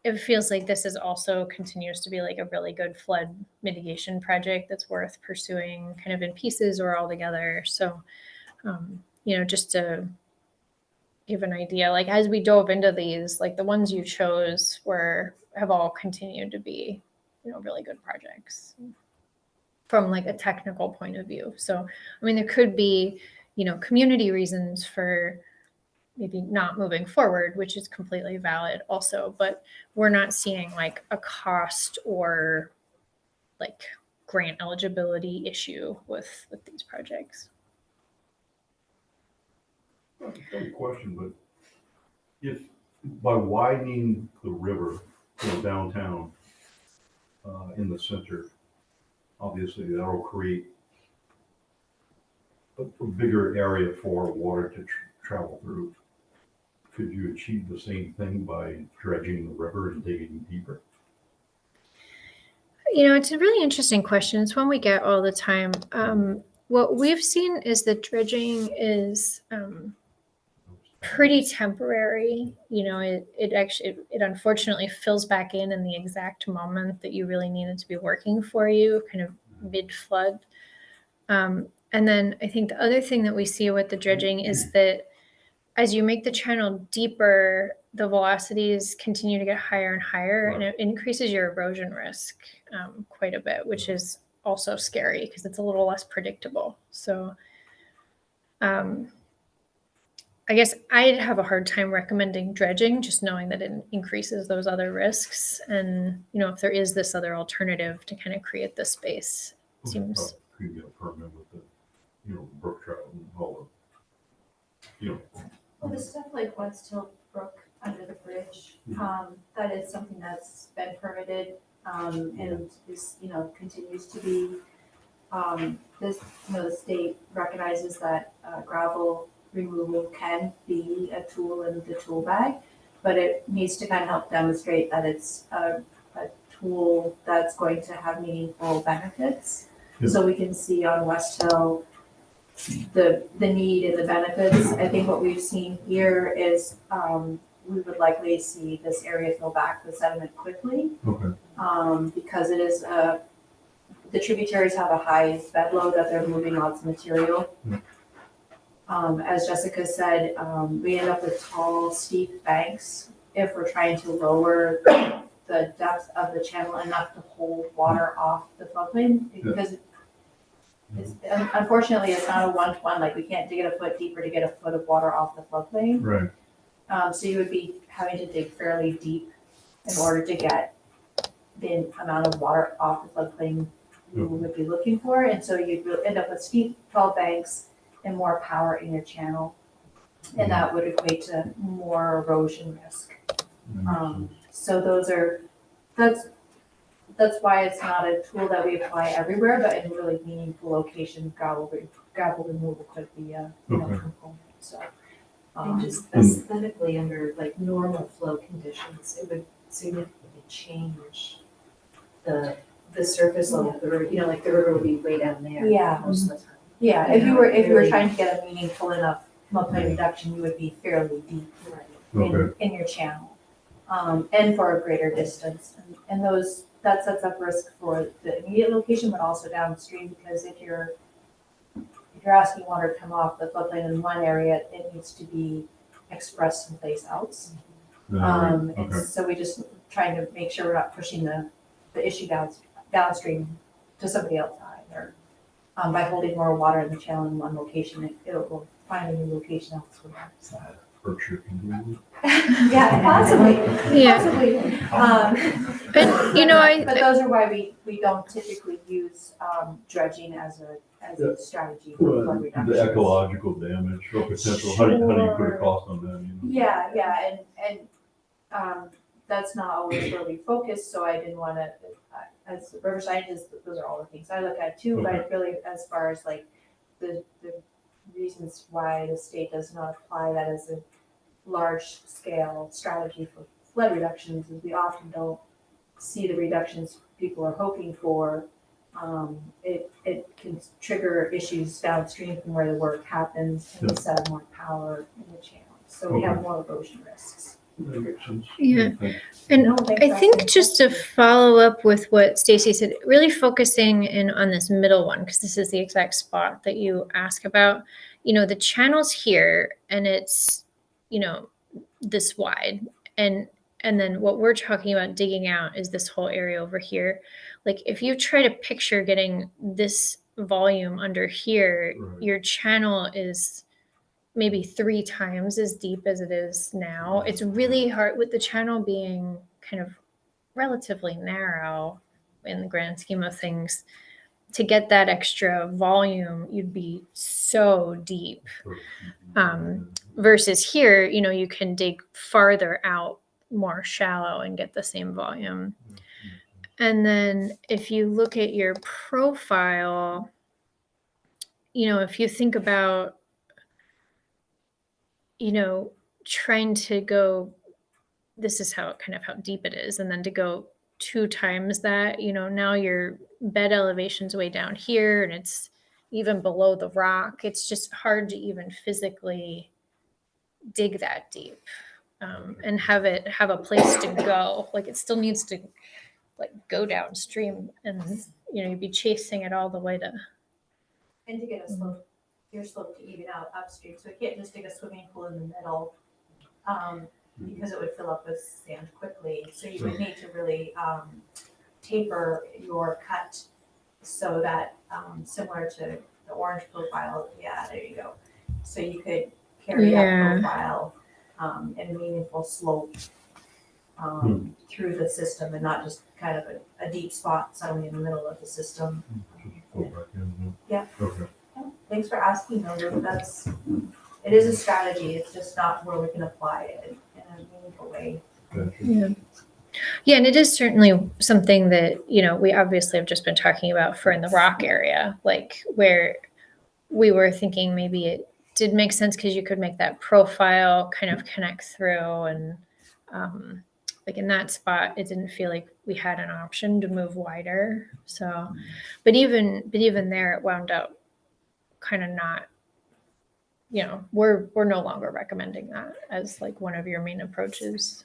it feels like this is also continues to be like a really good flood mitigation project that's worth pursuing kind of in pieces or all together. So, just to give an idea, like as we dove into these, like the ones you chose have all continued to be, really good projects from like a technical point of view. So, I mean, there could be, community reasons for maybe not moving forward, which is completely valid also, but we're not seeing like a cost or like grant eligibility issue with these projects. Good question, but if by widening the river downtown in the center, obviously that'll create a bigger area for water to travel through. Could you achieve the same thing by dredging the river and digging deeper? It's a really interesting question. It's one we get all the time. What we've seen is that dredging is pretty temporary. It unfortunately fills back in the exact moment that you really need it to be working for you, kind of mid flood. And then I think the other thing that we see with the dredging is that as you make the channel deeper, the velocities continue to get higher and higher, and it increases your erosion risk quite a bit, which is also scary because it's a little less predictable. So I guess I'd have a hard time recommending dredging, just knowing that it increases those other risks. And, if there is this other alternative to kind of create this space, it seems. Could get a permit with the, brook trout and all the, Well, the stuff like West Hill Brook under the bridge, that is something that's been permitted, and is, continues to be, the state recognizes that gravel removal can be a tool in the tool bag, but it needs to kind of help demonstrate that it's a tool that's going to have meaningful benefits. Yeah. So we can see on West Hill the need and the benefits. I think what we've seen here is we would likely see this area fill back with sediment quickly. Okay. Because it is the tributaries have a high bed load that they're moving lots of material. As Jessica said, we end up with tall, steep banks if we're trying to lower the depth depth of the channel enough to hold water off the floodplain, because unfortunately, it's not a one-to-one, like we can't dig it a foot deeper to get a foot of water off the floodplain. Right. So you would be having to dig fairly deep in order to get the amount of water off the floodplain you would be looking for, and so you'd end up with steep, tall banks and more power in your channel, and that would equate to more erosion risk. So that's why it's not a tool that we apply everywhere, but in really meaningful locations, gravel removal could be a component, so. And just aesthetically, under like normal flow conditions, it would significantly change the surface level of the river, like the river would be way down there Yeah. most of the time. Yeah, if you were trying to get a meaningful enough floodplain reduction, you would be fairly deep in your channel, and for a greater distance. And that sets up risk for the immediate location, but also downstream, because if you're asking water to come off the floodplain in one area, it needs to be expressed someplace else. And so we just trying to make sure we're not pushing the issue downstream to somebody else either. By holding more water in the channel in one location, it will find a new location elsewhere. So. Berkshire can do Yeah, possibly. Yeah. Possibly. And but those are why we don't typically use dredging as a strategy for flood reduction. the ecological damage or potential. How do you put a cost on that? Yeah, and that's not always where we focus. So I didn't want to, as a river scientist, those are all the things I look at too. Okay. But really, as far as like the reasons why the state does not apply that as a large scale strategy for flood reductions is we often don't see the reductions people are hoping for. It can trigger issues downstream from where the work happens and set up more power in the channel. So we have more erosion risks. That makes sense. Yeah. Thanks. And No, thanks I for think asking just to questions. follow up with what Stacy said, really focusing in on this middle one, because this is the exact spot that you ask about. The channel's here and it's, this wide. And then what we're talking about digging out is this whole area over here. Like if you try to picture getting this volume under here, Right. your channel is maybe 3 times as deep as it is now. It's really hard with the channel being kind of relatively narrow in the grand scheme of things. To get that extra volume, you'd be so deep. Versus here, you can dig farther out, more shallow, and get the same volume. And then if you look at your profile, if you think about trying to go, this is how deep it is. And then to go 2 times that, now your bed elevation's way down here and it's even below the rock. It's just hard to even physically dig that deep and have a place to go. Like it still needs to go downstream and, you'd be chasing it all the way to. And to get your slope to even out upstream. So you can't just dig a swimming pool in the middle because it would fill up with sand quickly. So you would need to really taper your cut so that similar to the orange profile. Yeah, there you go. So you could carry that profile in a meaningful slope through the system and not just kind of a deep spot suddenly in the middle of the system. Yeah. Okay. Thanks for asking, though. It is a strategy. It's just not where we can apply it in a meaningful way. Yeah, and it is certainly something that, we obviously have just been talking about for in the rock area, like where we were thinking maybe it did make sense because you could make that profile kind of connect through and like in that spot, it didn't feel like we had an option to move wider. So, but even there, it wound up kind of not, we're no longer recommending that as like one of your main approaches.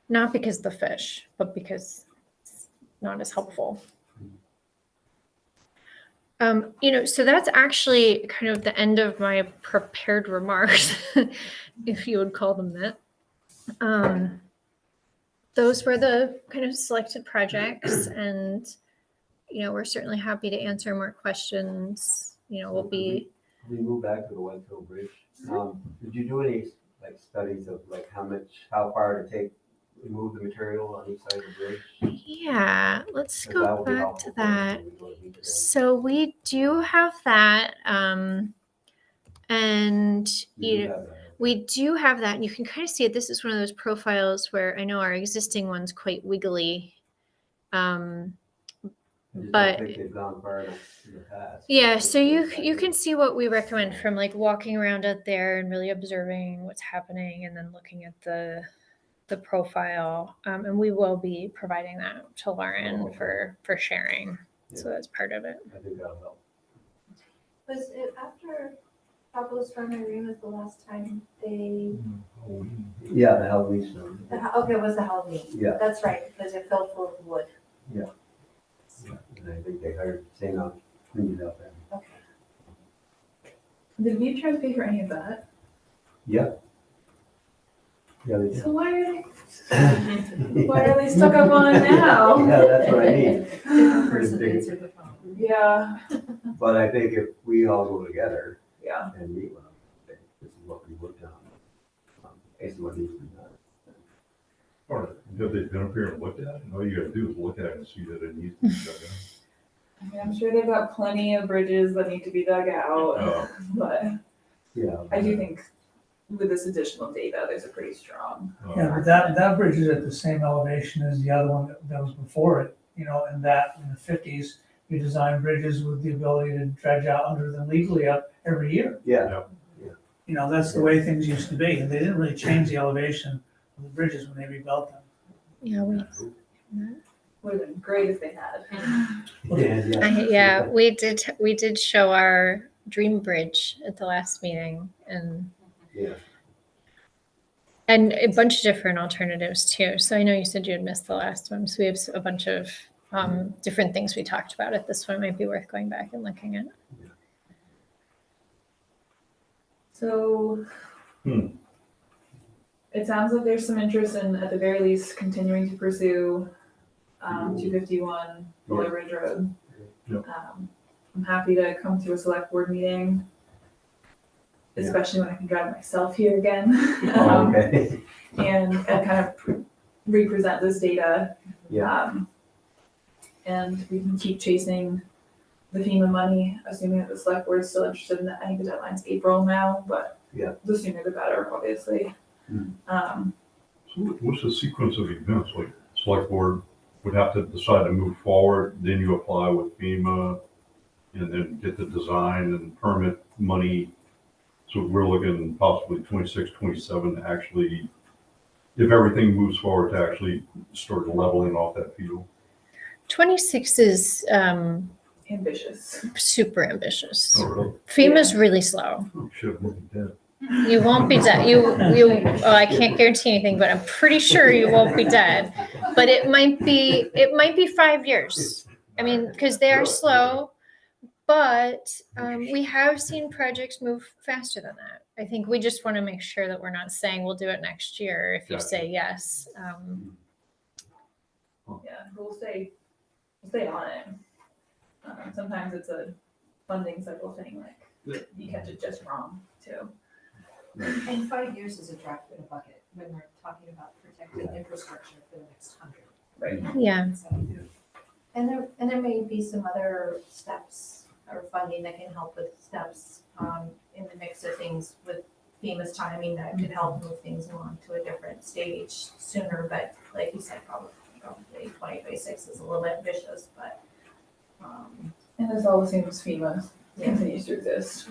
Not because of the fish, but because it's not as helpful. So that's actually kind of the end of my prepared remarks, if you would call them that. those were the kind of selected projects, and we're certainly happy to answer more questions. We'll be. We move back to the Whitetail Bridge. Did you do any like studies of like how far to take, remove the material on each side of the bridge? Yeah, let's 'Cause go would be back helpful to for us that. when we go to meet them. So we do have that, and You do have that. we do have that, and you can kind of see it. This is one of those profiles where I know our existing one's quite wiggly. I just but- don't think they've gone far enough in the past. Yeah, so you can see what we recommend from like walking around out there and really observing what's happening, and then looking at the profile. And we will be providing that to Lauren Oh, okay. for sharing. So Yeah. that's part of it. I think that'll help. Was it after Pablo's Farm Green was the last time they, Yeah, the Halloween snow. okay, it was the Halloween. Yeah. That's right, because it filled full of wood. And I think they hired St. cleaned it up there. Okay. Did we try to pay for any of that? Yeah. Yeah, they did. So why are they stuck up on it now? Yeah, that's what I mean. Different person answered the phone. Yeah, But I think if we all go together yeah. and meet with them, this is what we worked on. This is what needs to be done. Or have they been up here and looked at it? And all you gotta do is look at it and see that it needs to be dug I mean, I'm sure they've got plenty of bridges that need to be dug out, out. but Yeah. I do think with this additional data, there's a pretty strong. Yeah, but that bridge is at the same elevation as the other one that was before it, and that in the 50s, you designed bridges with the ability to dredge out under them legally up every year. Yeah, That's the way things used to be, and they didn't really change the elevation of the bridges when they rebuilt them. Yeah, Would have been great if they had. yeah. we did show our dream bridge at the last meeting, and Yeah. a bunch of different alternatives too. So I know you said you had missed the last one, so we have a bunch of different things we talked about at this one. Might be worth going back and looking at. So it sounds like there's some interest in, at the very least, continuing to pursue 251 Fuller Ridge Road. Yep. I'm happy to come to a select board meeting, especially when I can drive myself here again. Oh, okay. and kind of represent this data. Yeah. And we can keep chasing the FEMA money, assuming that the select board is still interested in that. I think the deadline's April now, but Yeah. the sooner the better, obviously. So what's the sequence of events? Like select board would have to decide to move forward, then you apply with FEMA and then get the design and permit money. So we're looking possibly 26, 27 to actually, if everything moves forward, to actually start leveling off that field. 26 is Ambitious. super ambitious. Oh, really? FEMA's really slow. Oh, shit, we'll be dead. You won't be dead. I can't guarantee anything, but I'm pretty sure you won't be dead. But it might be 5 years. I mean, because they are slow, but we have seen projects move faster than that. I think we just want to make sure that we're not saying we'll do it next year if you Gotcha. say yes. Yeah, we'll stay on it. Sometimes it's a funding cycle thing, like you catch it just wrong too. And 5 years is a drop in a bucket when we're talking about protecting infrastructure for the next 100. Right. Yeah. So, And there may be some other steps or funding that can help with steps in the mix of things with FEMA's timing that could help move things along to a different stage sooner. But like you said, probably 2026 is a little ambitious, but And this all assumes FEMA continues to exist.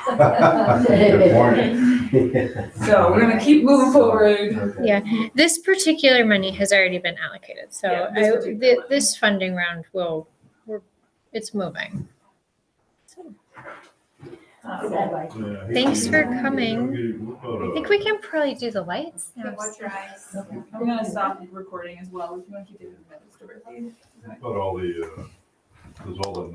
Good point. So we're gonna keep moving forward. Okay. Yeah. This particular money has already been allocated. So Yeah, this particular money. this funding round it's moving. So Yeah, Thanks for coming. I think we can probably do the lights now. watch your eyes. I'm gonna stop recording as well if you want to keep doing the notes, Dorothy. But all the, there's all the